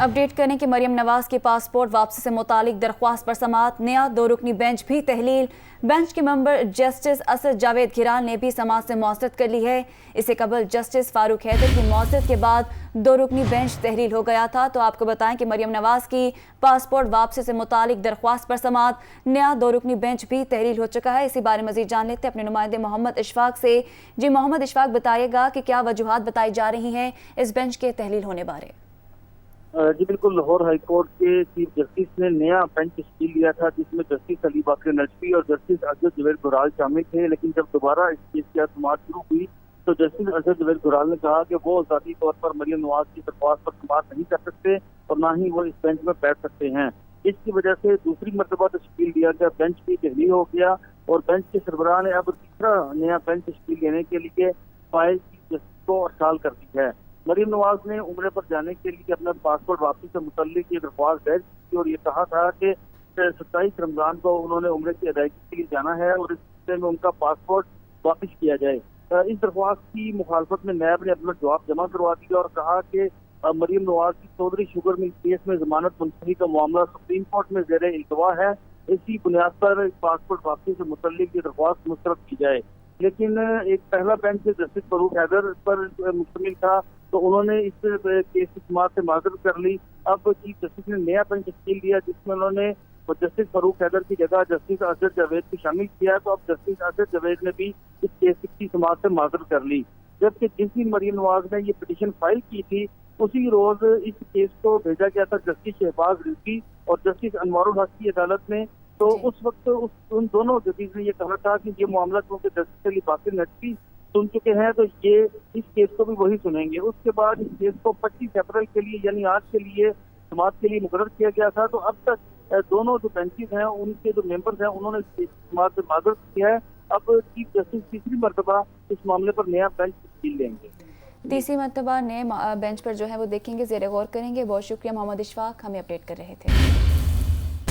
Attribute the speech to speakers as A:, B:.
A: Update करें कि मरियम नवाज की पासपोर्ट वापसी से मुतालिक दरख्वास्त पर समाअत। नया 2 रुकनी बेंच भी तहलील। बेंच के मेंबर जस्टिस असद जावेद घिराल ने भी समाअत से मौसरत कर ली है। इससे कबल जस्टिस फारूक हैदर की मौसरत के बाद 2 रुकनी बेंच तहलील हो गया था। तो आपको बताएं कि मरियम नवाज की पासपोर्ट वापसी से मुतालिक दरख्वास्त पर समाअत। नया 2 रुकनी बेंच भी तहलील हो चुका है। इसी बारे मजीद जान लेते हैं अपने नुमाइंदे मोहम्मद इशफाक से। जी मोहम्मद इशफाक, बताइएगा कि क्या वजूहात बताई जा रही हैं इस बेंच के तहलील होने बारे।
B: जी बिल्कुल, लाहौर हाई कोर्ट के चीफ जस्टिस ने नया बेंच तश्कील लिया था जिसमें जस्टिस अली बाकर नजफी और जस्टिस असद जावेद घिराल शामिल थे। लेकिन जब दोबारा इस केस की समाअत शुरू हुई तो जस्टिस असद जावेद घिराल ने कहा कि वो ज़ाती तौर पर मरियम नवाज की दरख्वास्त पर समाअत नहीं कर सकते और ना ही वो इस बेंच में बैठ सकते हैं। इसकी वजह से दूसरी मरतबा तश्कील दिया गया बेंच भी तहलील हो गया और बेंच के सरबराह ने अब तीसरा नया बेंच तश्कील देने के लिए फाइल चीफ जस्टिस को अरसाल कर दी है। मरियम नवाज ने उम्रे पर जाने के लिए अपना पासपोर्ट वापसी से मुतल्लिक ये दरख्वास्त दर्ज की और ये कहा था कि 27 रमजान को उन्होंने उम्रे की अदायगी के लिए जाना है और इस सिलसिले में उनका पासपोर्ट वापस किया जाए। इस दरख्वास्त की मुखालफत में नैब ने अपना जवाब जमा करवा दिया और कहा कि मरियम नवाज की चौधरी शुगर मिल केस में जमानत मुंतही का मामला सुप्रीम कोर्ट में ज़ेर इल्तवा है। इसी बुनियाद पर पासपोर्ट वापसी से मुतल्लिक ये दरख्वास्त मुस्तरद की जाए। लेकिन एक पहला बेंच जस्टिस फारूक हैदर पर मुश्तमिल था तो उन्होंने इस केस की समाअत से माजरत कर ली। अब चीफ जस्टिस ने नया बेंच तश्कील दिया जिसमें उन्होंने जस्टिस फारूक हैदर की जगह जस्टिस असद जावेद को शामिल किया। तो अब जस्टिस असद जावेद ने भी इस केस की समाअत से माजरत कर ली। जबकि जिस दिन मरियम नवाज ने ये पिटीशन फाइल की थी उसी रोज इस केस को भेजा गया था जस्टिस शहबाज रिजवी और जस्टिस अनवारुल हक की अदालत में। तो उस वक्त उन दोनों जजेस ने ये कहा था कि ये मामला क्योंकि जस्टिस अली बाकर नजफी सुन चुके हैं तो ये इस केस को भी वही सुनेंगे। उसके बाद इस केस को 25 अप्रैल के लिए यानी आज के लिए समाअत के लिए मुकर्रर किया गया था। तो अब तक दोनों जो बेंचेस हैं उनके जो मेंबर्स हैं उन्होंने इस केस की समाअत से माजरत किया है। अब चीफ जस्टिस तीसरी मरतबा इस मामले पर नया बेंच तश्कील लेंगे।
A: तीसरी मरतबा नए बेंच पर जो है वो देखेंगे, ज़ेर गौर करेंगे। बहुत शुक्रिया मोहम्मद इशफाक, हमें अपडेट कर रहे थे।